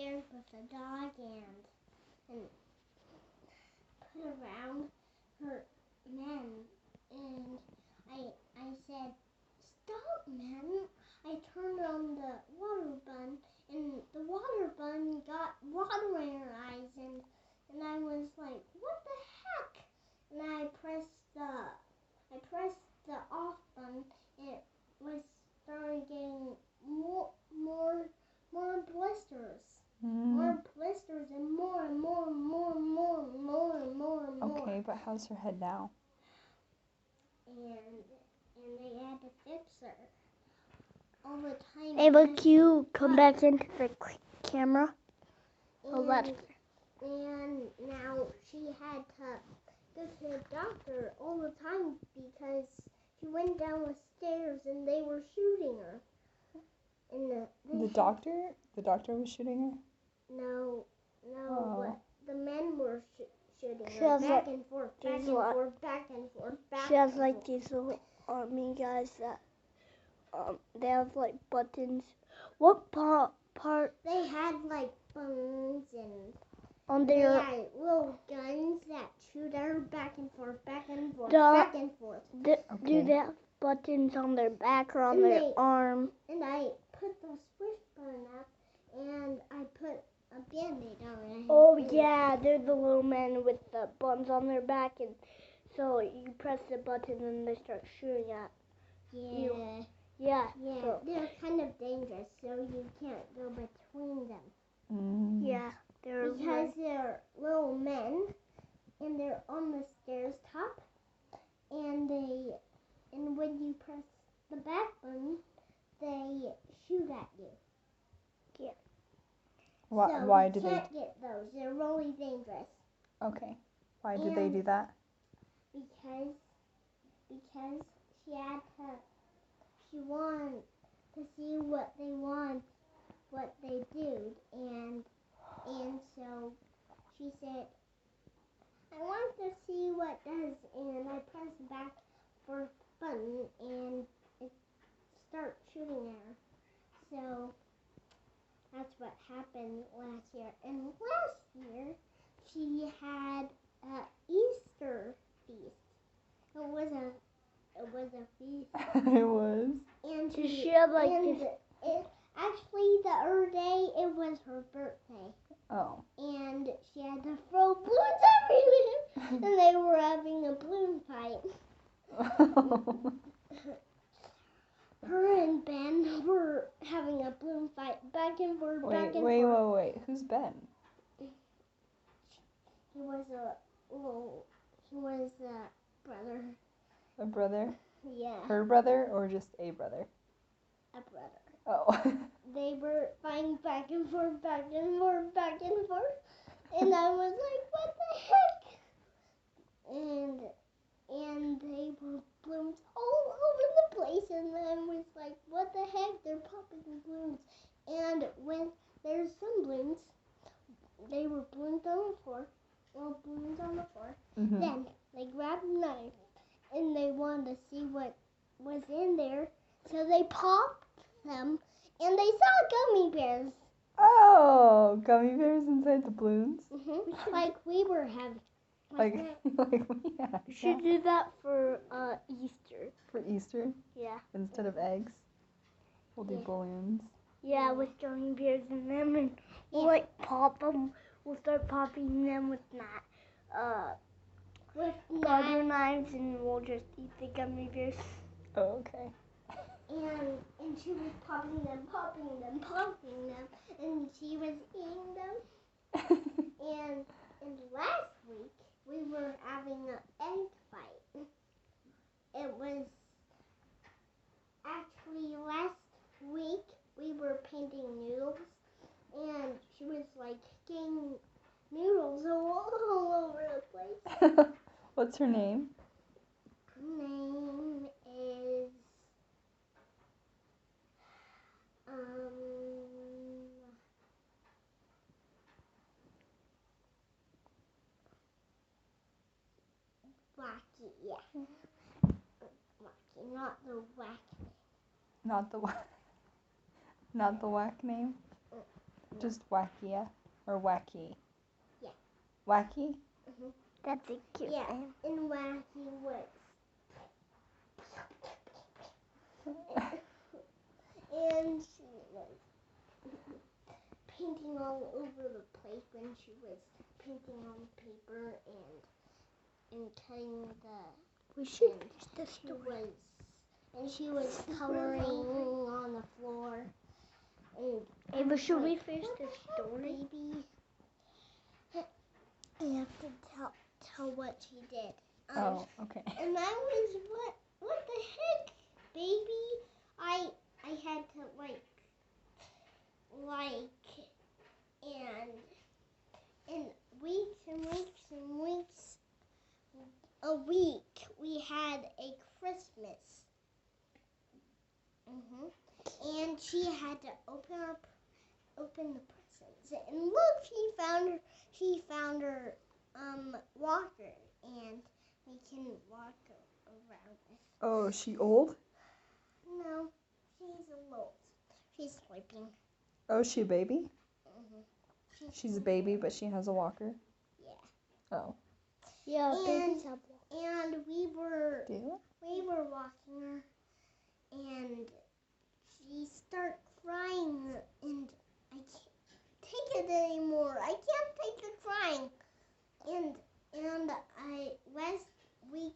stairs with a dog and put around her men. And I said, "Stop, men." I turned on the water bun, and the water bun got water in her eyes, and I was like, "What the heck?" And I pressed the off button. It was starting getting more blisters. More blisters and more and more and more and more and more and more and more. Okay, but how's her head now? And they had to fix her all the time. Hey, look, you come back into the camera. And now she had to go to the doctor all the time because she went down the stairs and they were shooting her. And The doctor was shooting her? No, Oh. but the men were shooting her back and forth, back and forth, back and forth, back She has and like forth. these little army guys that they have like buttons. What part? They had like bones and On they their had little guns that shoot her back and forth, back and forth, The- back and forth. do they have buttons on their back or on their arm? And I put the swish button up and I put a band-aid on her head. Oh yeah, they're the little men with the buttons on their back, and so you press the button and they start shooting at you. Yeah. Yeah, So, they're kind of dangerous, so you can't go between them. yeah, Because they're little men, and they're on the stairs top, and when you press the back button, they shoot at you. Yeah. Why so did you they? can't get those. They're really dangerous. Okay. Why did they do that? Because she wanted to see what they do, and so she said, "I want to see what does," and I pressed the back for button, and it started shooting at her. So that's what happened last year. And last year she had an Easter feast. It was a feast. It was. And she had like actually, the other day, it was her birthday. Oh. And she had to throw balloons everywhere. And they were having a balloon fight. Her and Ben were having a balloon fight, back and forth, back and forth. Wait. Who's Ben? He was a brother. A brother? Yeah. Her brother or just a brother? A brother. Oh. They were fighting back and forth, back and forth, back and forth. And I was like, what the heck? And they were balloons all over the place. And I was like, what the heck? They're popping balloons. And when there's some balloons, they were balloons on the floor. Well, balloons on the floor. Mm-hmm. Then they grabbed a knife and they wanted to see what was in there. So they popped them and they saw gummy bears. Oh, gummy bears inside the balloons? Mm-hmm. Like we were having. Like we had. We should do that for Easter. For Easter? Yeah. Instead of eggs, we'll do balloons. Yeah, with gummy bears in them, and we'll like pop them. We'll start popping them with butter knives, and we'll just eat the gummy bears. Oh, okay. And she was popping them, and she was eating them. and last week we were having an egg fight. It was actually last week we were painting noodles, and she was like getting noodles all over the place. What's her name? Her name is Wacky, yeah. Wacky, not the whack. Not the whack name? Just wacky or wacky? Yeah. Wacky? Mhm. That's a cute Yeah, name. and Wacky was. And she was painting all over the place when she was painting on paper and cutting the. We should and finish the she story. was and she was coloring on the floor. And Ava, should we like, finish what the the heck, story? baby? I have to tell what she did. Oh, okay. And I was what the heck, baby? I had to like and weeks and weeks and weeks a week we had a Christmas. And she had to open the presents. And look, she found her walker, and we can walk around with. Oh, is she old? No, she's alone. She's sleeping. Oh, is she a baby? She's a sleeping. baby, but she has a walker? Yeah. Oh. Yeah, And- babies have And we were Do walking her, and she started crying, and I can't take it anymore. I can't take the crying. And last week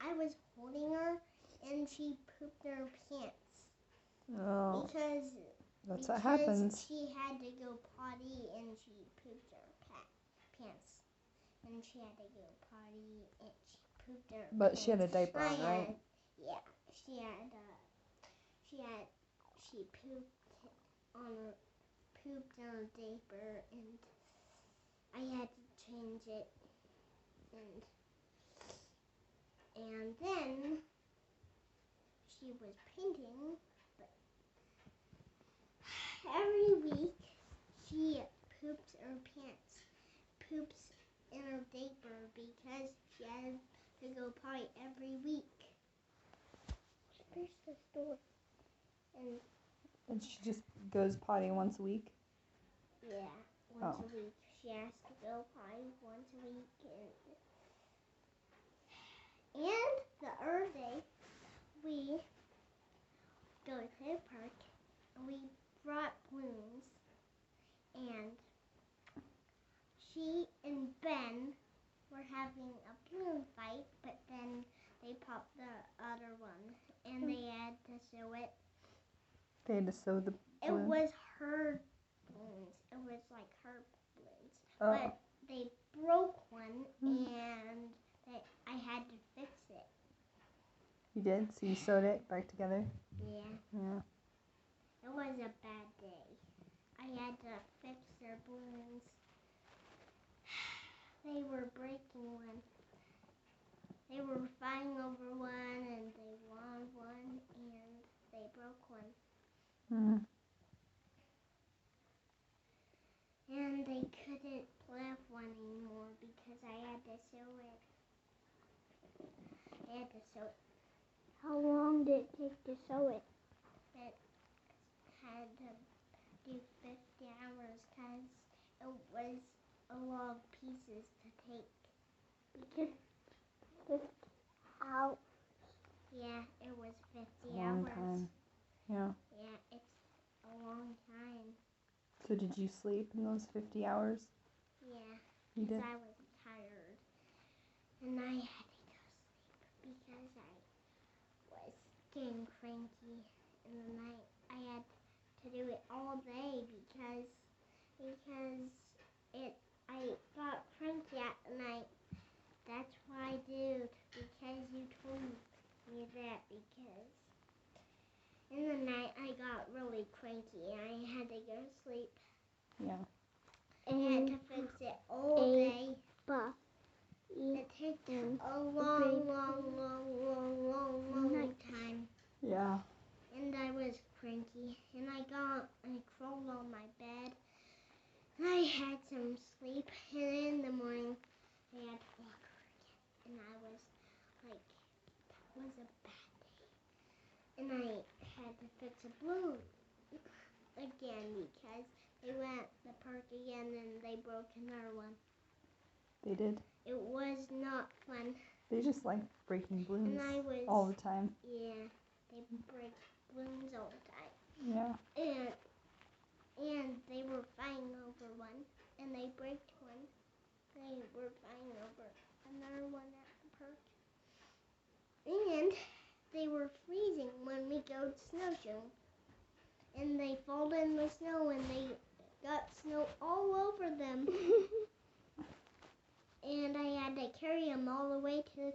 I was holding her, and she pooped her pants. Oh, Because that's what happens. she had to go potty, and she pooped her pants. And she had to go potty, and she pooped her But pants. she had a diaper on, right? Yeah, she pooped on her diaper, and I had to change it, and then she was painting, but every week she poops her pants, poops in her diaper because she has to go potty every week. Finish the story. And she just goes potty once a week? Yeah, once a week. She has to go potty once a week. And the other day, we go to the park, and we brought balloons, and she and Ben were having a balloon fight, but then they popped the other one, and they had to sew it. They had to sew the It balloon? was her balloons. It was like her balloons. Oh. But they broke one, and I had to fix it. You did? So you sewed it back together? Yeah. Yeah. It was a bad day. I had to fix their balloons. They were breaking one. They were fighting over one, and they won one, and they broke one. Mm. And they couldn't play with one anymore because I had to sew it. I had to sew it. How long did it take to sew it? It had to do 50 hours because it was a lot of pieces to take. Because 50 hours. Yeah, it was 50 Long hours. time. Yeah. Yeah, it's a long time. So did you sleep in those 50 hours? Yeah, You did? because I was tired. And I had to go sleep because I was getting cranky in the night. I had to do it all day because I got cranky at night. That's why I did, because you told me that, because in the night I got really cranky and I had to go to sleep. Yeah. I had to fix it all day. But It takes a long time. Yeah. And I was cranky, and I crawled on my bed. And I had some sleep, and in the morning I had to walk her again. And I was like, that was a bad day. And I had to fix a balloon again because they went at the park again and they broke another one. They did. It was not fun. They just like breaking balloons And I was all the time. Yeah, they break balloons all the time. Yeah. And they were fighting over one, and they broke one. They were fighting over another one at the park. And they were freezing when we go snowshoeing. And they fall in the snow and they got snow all over them. And I had to carry them all the way to the